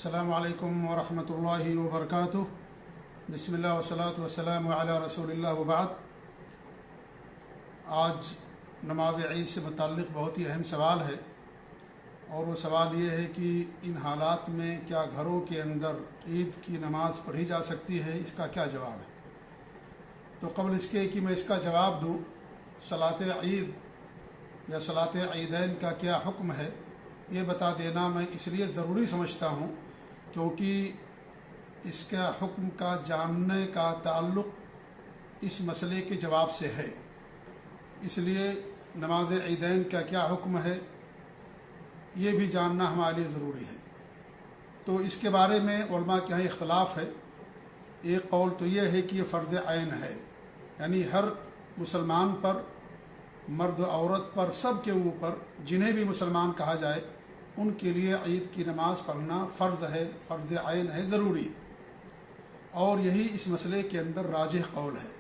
السلام علیکم ورحمۃ اللہ وبرکاتہ۔ بسم اللہ والصلاۃ والسلام علی رسول اللہ وبعد۔ آج نماز عید سے متعلق بہت ہی اہم سوال ہے، اور وہ سوال یہ ہے کہ ان حالات میں کیا گھروں کے اندر عید کی نماز پڑھی جا سکتی ہے؟ اس کا کیا جواب ہے؟ تو قبل اس کے کہ میں اس کا جواب دوں، صلاۃ عید یا صلاۃ عیدین کا کیا حکم ہے، یہ بتا دینا میں اس لیے ضروری سمجھتا ہوں کیونکہ اس کا حکم کا جاننے کا تعلق اس مسئلے کے جواب سے ہے۔ اس لیے نماز عیدین کا کیا حکم ہے یہ بھی جاننا ہمارے لیے ضروری ہے۔ تو اس کے بارے میں علماء کے یہاں اختلاف ہے۔ ایک قول تو یہ ہے کہ یہ فرض عین ہے، یعنی ہر مسلمان پر، مرد و عورت پر، سب کے اوپر جنہیں بھی مسلمان کہا جائے ان کے لیے عید کی نماز پڑھنا فرض ہے، فرض عین ہے، ضروری ہے۔ اور یہی اس مسئلے کے اندر راجح قول ہے،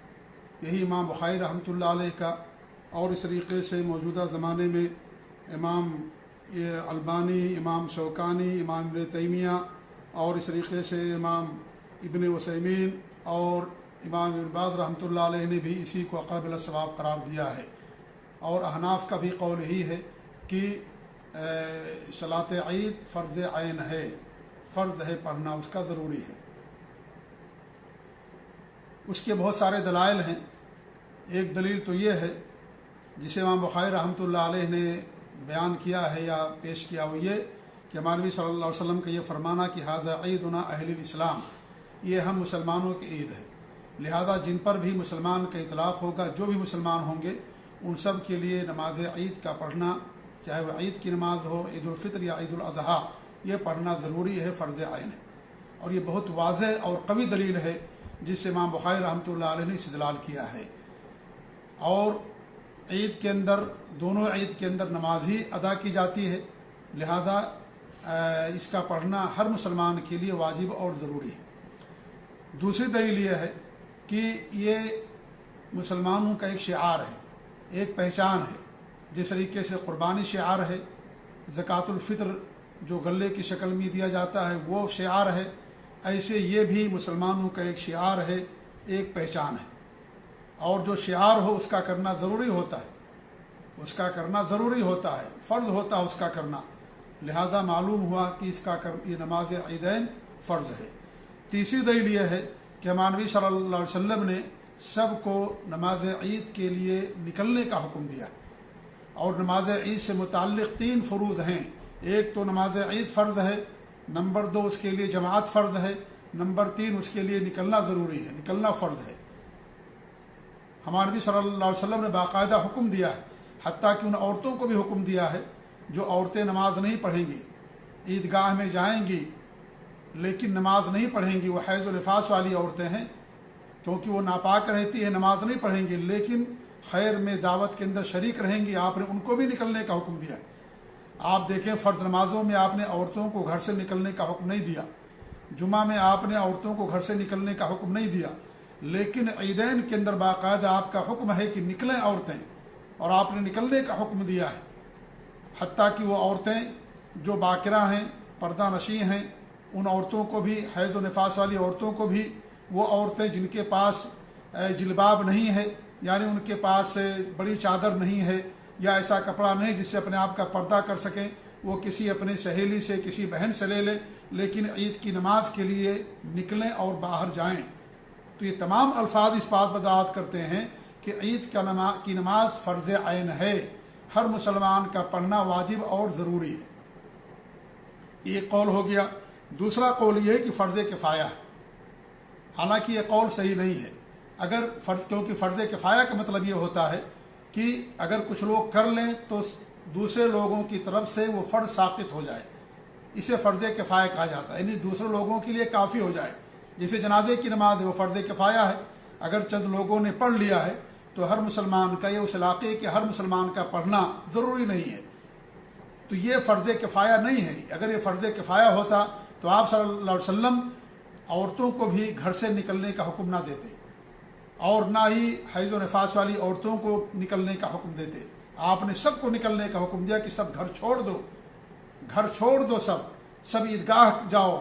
یہی امام بخاری رحمۃ اللہ علیہ کا، اور اس طریقے سے موجودہ زمانے میں امام البانی، امام شوکانی، امام ابن تیمیہ، اور اس طریقے سے امام ابن عثیمین اور امام ابن باز رحمۃ اللہ علیہ نے بھی اسی کو اقرب الی الصواب قرار دیا ہے۔ اور احناف کا بھی قول یہی ہے کہ صلاۃ عید فرض عین ہے، فرض ہے پڑھنا، اس کا ضروری ہے۔ اس کے بہت سارے دلائل ہیں۔ ایک دلیل تو یہ ہے جسے امام بخاری رحمۃ اللہ علیہ نے بیان کیا ہے یا پیش کیا، وہ یہ کہ ہمارے نبی صلی اللہ علیہ وسلم کا یہ فرمانا کہ ھذا عیدنا اہل الاسلام، یہ ہم مسلمانوں کی عید ہے، لہذا جن پر بھی مسلمان کا اطلاق ہوگا، جو بھی مسلمان ہوں گے، ان سب کے لیے نماز عید کا پڑھنا، چاہے وہ عید کی نماز ہو، عید الفطر یا عید الاضحیٰ، یہ پڑھنا ضروری ہے، فرض عین ہے۔ اور یہ بہت واضح اور قوی دلیل ہے جس سے امام بخاری رحمۃ اللہ علیہ نے استدلال کیا ہے۔ اور عید کے اندر، دونوں عید کے اندر نماز ہی ادا کی جاتی ہے، لہذا اس کا پڑھنا ہر مسلمان کے لیے واجب اور ضروری ہے۔ دوسری دلیل یہ ہے کہ یہ مسلمانوں کا ایک شعار ہے، ایک پہچان ہے، جس طریقے سے قربانی شعار ہے، زکوٰۃ الفطر جو غلے کی شکل میں دیا جاتا ہے وہ شعار ہے، ایسے یہ بھی مسلمانوں کا ایک شعار ہے، ایک پہچان ہے۔ اور جو شعار ہو اس کا کرنا ضروری ہوتا ہے، اس کا کرنا ضروری ہوتا ہے، فرض ہوتا ہے اس کا کرنا، لہذا معلوم ہوا کہ اس کا یہ نماز عیدین فرض ہے۔ تیسری دلیل یہ ہے کہ ہمارے نبی صلی اللہ علیہ وسلم نے سب کو نماز عید کے لیے نکلنے کا حکم دیا، اور نماز عید سے متعلق 3 فروض ہیں۔ ایک تو نماز عید فرض ہے، نمبر 2 اس کے لیے جماعت فرض ہے، نمبر 3 اس کے لیے نکلنا ضروری ہے، نکلنا فرض ہے۔ ہمارے نبی صلی اللہ علیہ وسلم نے باقاعدہ حکم دیا ہے، حتیٰ کہ ان عورتوں کو بھی حکم دیا ہے جو عورتیں نماز نہیں پڑھیں گی، عیدگاہ میں جائیں گی لیکن نماز نہیں پڑھیں گی، وہ حیض و نفاس والی عورتیں ہیں، کیونکہ وہ ناپاک رہتی ہے، نماز نہیں پڑھیں گی لیکن خیر میں دعوت کے اندر شریک رہیں گی، آپ نے ان کو بھی نکلنے کا حکم دیا۔ آپ دیکھیں فرض نمازوں میں آپ نے عورتوں کو گھر سے نکلنے کا حکم نہیں دیا، جمعہ میں آپ نے عورتوں کو گھر سے نکلنے کا حکم نہیں دیا، لیکن عیدین کے اندر باقاعدہ آپ کا حکم ہے کہ نکلیں عورتیں، اور آپ نے نکلنے کا حکم دیا ہے۔ حتیٰ کہ وہ عورتیں جو باکرہ ہیں، پردہ نشیں ہیں، ان عورتوں کو بھی، حیض و نفاس والی عورتوں کو بھی، وہ عورتیں جن کے پاس جلباب نہیں ہے، یعنی ان کے پاس بڑی چادر نہیں ہے یا ایسا کپڑا نہیں جس سے اپنے آپ کا پردہ کر سکیں، وہ کسی اپنی سہیلی سے، کسی بہن سے لے لیں، لیکن عید کی نماز کے لیے نکلیں اور باہر جائیں۔ تو یہ تمام الفاظ اس بات پر دلالت کرتے ہیں کہ عید کی نماز فرض عین ہے، ہر مسلمان کا پڑھنا واجب اور ضروری ہے۔ یہ قول ہو گیا۔ دوسرا قول یہ ہے کہ فرض کفایہ ہے، حالانکہ یہ قول صحیح نہیں ہے۔ اگر کیونکہ فرض کفایہ کا مطلب یہ ہوتا ہے کہ اگر کچھ لوگ کر لیں تو دوسرے لوگوں کی طرف سے وہ فرض ساقط ہو جائے، اسے فرض کفایہ کہا جاتا ہے، یعنی دوسرے لوگوں کے لیے کافی ہو جائے۔ جیسے جنازے کی نماز ہے، وہ فرض کفایہ ہے، اگر چند لوگوں نے پڑھ لیا ہے تو ہر مسلمان کا، یہ اس علاقے کے ہر مسلمان کا پڑھنا ضروری نہیں ہے، تو یہ فرض کفایہ نہیں ہے۔ اگر یہ فرض کفایہ ہوتا تو آپ صلی اللہ علیہ وسلم عورتوں کو بھی گھر سے نکلنے کا حکم نہ دیتے، اور نہ ہی حیض و نفاس والی عورتوں کو نکلنے کا حکم دیتے۔ آپ نے سب کو نکلنے کا حکم دیا کہ سب گھر چھوڑ دو، گھر چھوڑ دو، سب عیدگاہ جاؤ،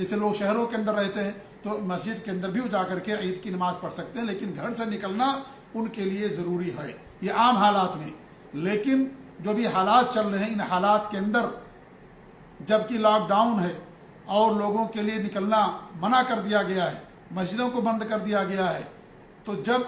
جیسے لوگ شہروں کے اندر رہتے ہیں تو مسجد کے اندر بھی جا کر کے عید کی نماز پڑھ سکتے ہیں، لیکن گھر سے نکلنا ان کے لیے ضروری ہے، یہ عام حالات میں۔ لیکن جو بھی حالات چل رہے ہیں، ان حالات کے اندر جب کہ لاک ڈاؤن ہے اور لوگوں کے لیے نکلنا منع کر دیا گیا ہے، مسجدوں کو بند کر دیا گیا ہے، تو جب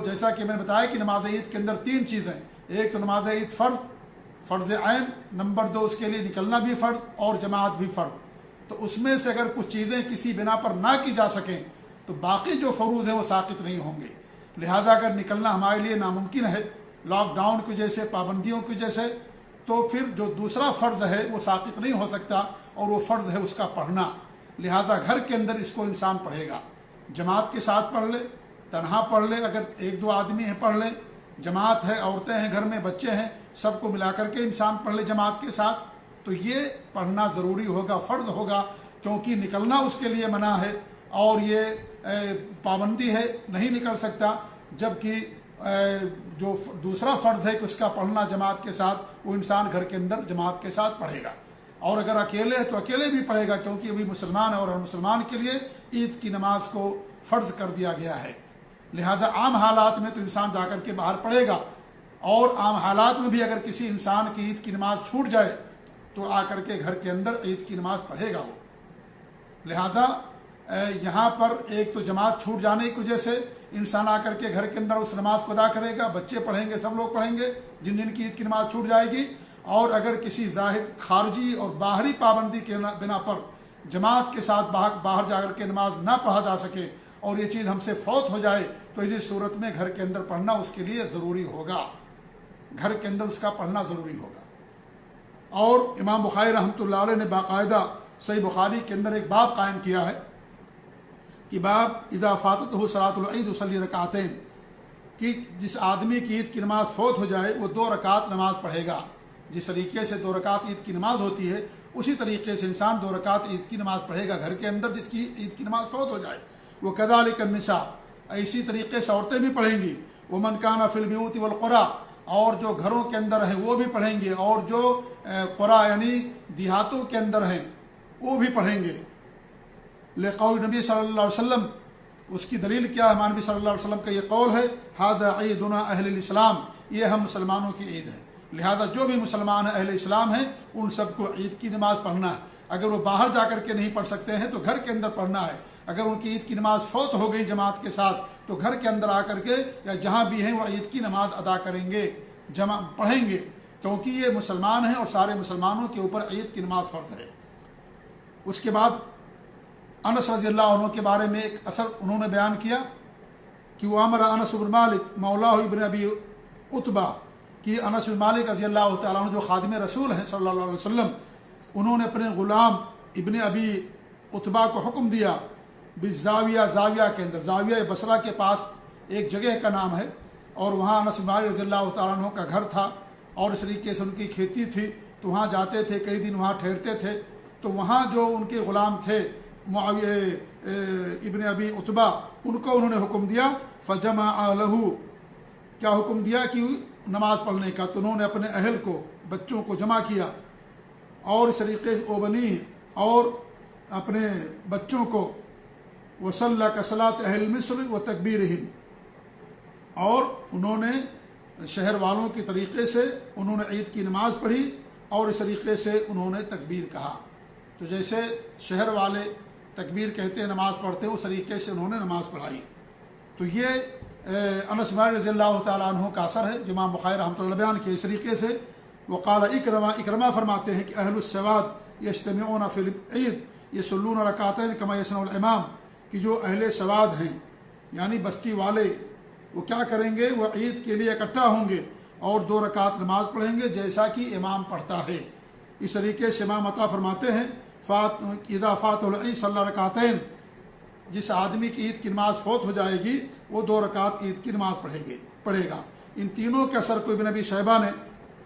جیسا کہ میں نے بتایا کہ نماز عید کے اندر 3 چیزیں، ایک تو نماز عید فرض عین، نمبر 2 اس کے لیے نکلنا بھی فرض اور جماعت بھی فرض، تو اس میں سے اگر کچھ چیزیں کسی بنا پر نہ کی جا سکیں تو باقی جو فروض ہیں وہ ساقط نہیں ہوں گے۔ لہذا اگر نکلنا ہمارے لیے ناممکن ہے لاک ڈاؤن کی وجہ سے، پابندیوں کی وجہ سے، تو پھر جو دوسرا فرض ہے وہ ساقط نہیں ہو سکتا، اور وہ فرض ہے اس کا پڑھنا۔ لہذا گھر کے اندر اس کو انسان پڑھے گا، جماعت کے ساتھ پڑھ لے، تنہا پڑھ لے، اگر 1-2 آدمی ہیں پڑھ لے، جماعت ہے، عورتیں ہیں گھر میں، بچے ہیں، سب کو ملا کر کے انسان پڑھ لے جماعت کے ساتھ، تو یہ پڑھنا ضروری ہوگا، فرض ہوگا، کیونکہ نکلنا اس کے لیے منع ہے اور یہ پابندی ہے، نہیں نکل سکتا، جبکہ جو دوسرا فرض ہے کہ اس کا پڑھنا جماعت کے ساتھ، وہ انسان گھر کے اندر جماعت کے ساتھ پڑھے گا، اور اگر اکیلے ہے تو اکیلے بھی پڑھے گا، کیونکہ ابھی مسلمان ہے اور ہر مسلمان کے لیے عید کی نماز کو فرض کر دیا گیا ہے۔ لہذا عام حالات میں تو انسان جا کر کے باہر پڑھے گا، اور عام حالات میں بھی اگر کسی انسان کی عید کی نماز چھوٹ جائے تو آ کر کے گھر کے اندر عید کی نماز پڑھے گا وہ۔ لہذا یہاں پر ایک تو جماعت چھوٹ جانے کی وجہ سے انسان آ کر کے گھر کے اندر اس نماز کو ادا کرے گا، بچے پڑھیں گے، سب لوگ پڑھیں گے جن جن کی عید کی نماز چھوٹ جائے گی، اور اگر کسی ظاہر خارجی اور باہری پابندی کے بنا پر جماعت کے ساتھ باہر جا کر کے نماز نہ پڑھا جا سکے اور یہ چیز ہم سے فوت ہو جائے تو اسی صورت میں گھر کے اندر پڑھنا اس کے لیے ضروری ہوگا، گھر کے اندر اس کا پڑھنا ضروری ہوگا۔ اور امام بخاری رحمۃ اللہ علیہ نے باقاعدہ صحیح بخاری کے اندر ایک باب قائم کیا ہے کہ باب اذا فاتتہ صلاۃ العید یصلی رکعتین، کہ جس آدمی کی عید کی نماز فوت ہو جائے وہ 2 رکعت نماز پڑھے گا، جس طریقے سے 2 رکعت عید کی نماز ہوتی ہے اسی طریقے سے انسان 2 رکعت عید کی نماز پڑھے گا گھر کے اندر جس کی عید کی نماز فوت ہو جائے۔ وہ کذالک النساء، اسی طریقے سے عورتیں بھی پڑھیں گی، ومن کان فی البیوت والقری، اور جو گھروں کے اندر ہیں وہ بھی پڑھیں گے، اور جو قرا یعنی دیہاتوں کے اندر ہیں وہ بھی پڑھیں گے۔ لقول نبی صلی اللہ علیہ وسلم، اس کی دلیل کیا ہے؟ ہمارے نبی صلی اللہ علیہ وسلم کا یہ قول ہے، ھذا عیدنا اہل الاسلام، یہ ہم مسلمانوں کی عید ہے، لہذا جو بھی مسلمان ہیں اہل اسلام ہیں ان سب کو عید کی نماز پڑھنا ہے۔ اگر وہ باہر جا کر کے نہیں پڑھ سکتے ہیں تو گھر کے اندر پڑھنا ہے، اگر ان کی عید کی نماز فوت ہو گئی جماعت کے ساتھ تو گھر کے اندر آ کر کے یا جہاں بھی ہیں وہ عید کی نماز ادا کریں گے، پڑھیں گے، کیونکہ یہ مسلمان ہیں اور سارے مسلمانوں کے اوپر عید کی نماز فرض ہے۔ اس کے بعد انس رضی اللہ عنہ کے بارے میں ایک اثر انہوں نے بیان کیا کہ وہ امر انس بن مالک مولا ابن ابی عتبہ، کہ انس بن مالک رضی اللہ تعالیٰ عنہ جو خادم رسول ہیں صلی اللہ علیہ وسلم، انہوں نے اپنے غلام ابن ابی عتبہ کو حکم دیا بالزاویہ، زاویہ کے اندر، زاویہ بصرہ کے پاس ایک جگہ کا نام ہے، اور وہاں انس بن مالک رضی اللہ تعالیٰ عنہ کا گھر تھا، اور اس طریقے سے ان کی کھیتی تھی، تو وہاں جاتے تھے، کئی دن وہاں ٹھہرتے تھے، تو وہاں جو ان کے غلام تھے معاویہ ابن ابی عتبہ، ان کو انہوں نے حکم دیا فجمع لہ، کیا حکم دیا کہ نماز پڑھنے کا، تو انہوں نے اپنے اہل کو، بچوں کو جمع کیا، اور اس طریقے سے اوبنی اور اپنے بچوں کو، وصلی کصلاۃ اہل مصر و تکبیرہم، اور انہوں نے شہر والوں کے طریقے سے انہوں نے عید کی نماز پڑھی اور اس طریقے سے انہوں نے تکبیر کہا، تو جیسے شہر والے تکبیر کہتے ہیں نماز پڑھتے ہیں اس طریقے سے انہوں نے نماز پڑھائی۔ تو یہ انس بن رضی اللہ تعالیٰ عنہ کا اثر ہے جو امام بخاری رحمۃ اللہ بیان کیا۔ اس طریقے سے وقال اکرمہ فرماتے ہیں کہ اہل السواد یجتمعون فی العید یصلون رکعتین کما یصنع الامام، کہ جو اہل سواد ہیں یعنی بستی والے، وہ کیا کریں گے؟ وہ عید کے لیے اکٹھا ہوں گے اور 2 رکعت نماز پڑھیں گے جیسا کہ امام پڑھتا ہے۔ اس طریقے سے امام عطا فرماتے ہیں اذا فات العید صلی رکعتین، جس آدمی کی عید کی نماز فوت ہو جائے گی وہ 2 رکعت عید کی نماز پڑھے گا۔ ان تینوں کے اثر کو ابن ابی شیبہ نے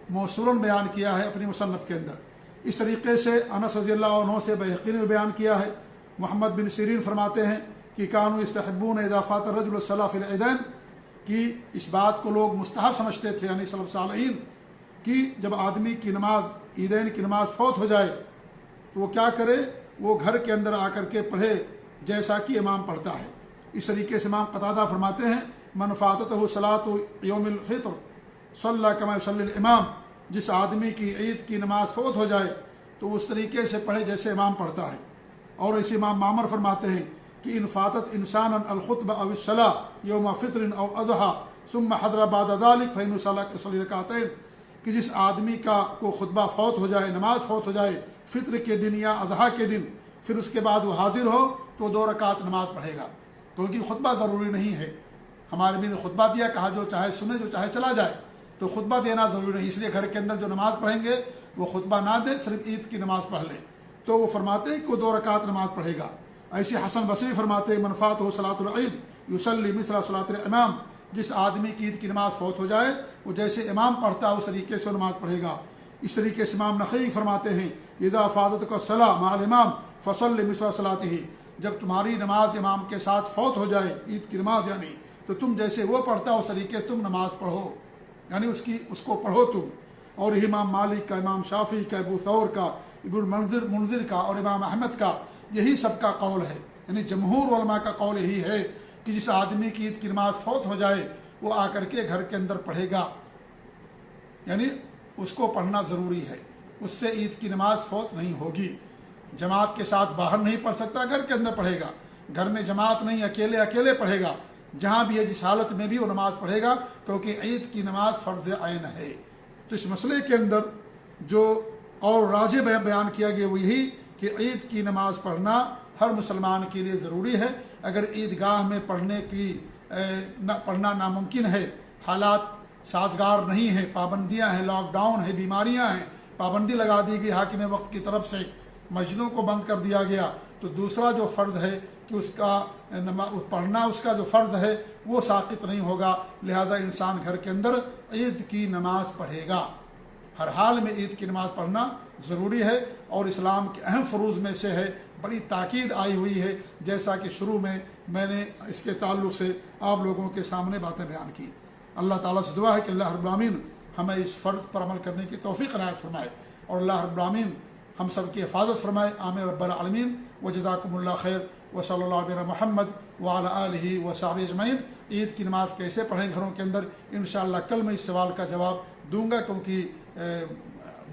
موصولاً بیان کیا ہے اپنی مصنف کے اندر۔ اس طریقے سے انس رضی اللہ عنہ سے بہقی نے بیان کیا ہے۔ محمد بن سیرین فرماتے ہیں کہ کانوا یستحبون اذا فات الرجل الصلاۃ فی العیدین، کہ اس بات کو لوگ مستحب سمجھتے تھے یعنی سلف صالحین، کہ جب آدمی کی نماز عیدین کی نماز فوت ہو جائے تو وہ کیا کرے؟ وہ گھر کے اندر آ کر کے پڑھے جیسا کہ امام پڑھتا ہے۔ اس طریقے سے امام قتادہ فرماتے ہیں من فاتتہ صلاۃ یوم الفطر صلی کما یصلی الامام، جس آدمی کی عید کی نماز فوت ہو جائے تو اس طریقے سے پڑھے جیسے امام پڑھتا ہے۔ اور اسی امام معمر فرماتے ہیں کہ ان فاتت انسانا الخطبہ او الصلاۃ یوم فطر او اضحیٰ ثم حضر بعد ذلك فإنه صلی رکعتین، کہ جس آدمی کا کو خطبہ فوت ہو جائے، نماز فوت ہو جائے فطر کے دن یا اضحیٰ کے دن، پھر اس کے بعد وہ حاضر ہو تو 2 رکعت نماز پڑھے گا، کیونکہ خطبہ ضروری نہیں ہے۔ ہمارے بھی نے خطبہ دیا، کہا جو چاہے سنے جو چاہے چلا جائے، تو خطبہ دینا ضروری نہیں، اس لیے گھر کے اندر جو نماز پڑھیں گے وہ خطبہ نہ دے، صرف عید کی نماز پڑھ لے، تو وہ فرماتے ہیں کہ وہ 2 رکعت نماز پڑھے گا۔ ایسے حسن بصری فرماتے ہیں من فاتہ صلاۃ العید یصلی مثل صلاۃ الامام، جس آدمی کی عید کی نماز فوت ہو جائے وہ جیسے امام پڑھتا ہے اس طریقے سے نماز پڑھے گا۔ اس طریقے سے امام نخعی فرماتے ہیں اذا فاتتک الصلاۃ مع الامام فصلی مثل صلاتہ، جب تمہاری نماز امام کے ساتھ فوت ہو جائے، عید کی نماز یعنی، تو تم جیسے وہ پڑھتا ہے اس طریقے سے تم نماز پڑھو، یعنی اس کو پڑھو تم۔ اور امام مالک کا، امام شافعی کا، ابو ثور کا، ابن منذر کا اور امام احمد کا یہی سب کا قول ہے، یعنی جمہور علماء کا قول یہی ہے کہ جس آدمی کی عید کی نماز فوت ہو جائے وہ آ کر کے گھر کے اندر پڑھے گا، یعنی اس کو پڑھنا ضروری ہے، اس سے عید کی نماز فوت نہیں ہوگی۔ جماعت کے ساتھ باہر نہیں پڑھ سکتا، گھر کے اندر پڑھے گا، گھر میں جماعت نہیں، اکیلے پڑھے گا، جہاں بھی ہے جس حالت میں بھی وہ نماز پڑھے گا، کیونکہ عید کی نماز فرض عین ہے۔ تو اس مسئلے کے اندر جو اور راجح بیان کیا گیا وہ یہی کہ عید کی نماز پڑھنا ہر مسلمان کے لیے ضروری ہے۔ اگر عیدگاہ میں پڑھنا ناممکن ہے، حالات سازگار نہیں ہیں، پابندیاں ہیں، لاک ڈاؤن ہے، بیماریاں ہیں، پابندی لگا دی گئی حاکم وقت کی طرف سے، مسجدوں کو بند کر دیا گیا، تو دوسرا جو فرض ہے کہ اس کا پڑھنا، اس کا جو فرض ہے وہ ساقط نہیں ہوگا، لہذا انسان گھر کے اندر عید کی نماز پڑھے گا۔ ہر حال میں عید کی نماز پڑھنا ضروری ہے اور اسلام کے اہم فروض میں سے ہے، بڑی تاکید آئی ہوئی ہے، جیسا کہ شروع میں نے اس کے تعلق سے آپ لوگوں کے سامنے باتیں بیان کی۔ اللہ تعالیٰ سے دعا ہے کہ اللہ رب العالمین ہمیں اس فرض پر عمل کرنے کی توفیق عنایت فرمائے اور اللہ رب العالمین ہم سب کی حفاظت فرمائے، آمین رب العالمین۔ وجزاکم اللہ خیر، وصلی اللہ علیہ محمد وعلی آلہ وصحبہ اجمعین۔ عید کی نماز کیسے پڑھیں گھروں کے اندر، انشاءاللہ کل میں اس سوال کا جواب دوں گا، کیونکہ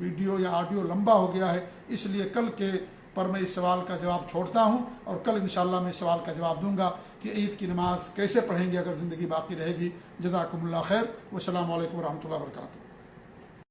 ویڈیو یا آڈیو لمبا ہو گیا ہے، اس لیے کل کے پر میں اس سوال کا جواب چھوڑتا ہوں، اور کل انشاءاللہ میں اس سوال کا جواب دوں گا کہ عید کی نماز کیسے پڑھیں گے اگر زندگی باقی رہے گی۔ جزاکم اللہ خیر، والسلام علیکم ورحمۃ اللہ وبرکاتہ۔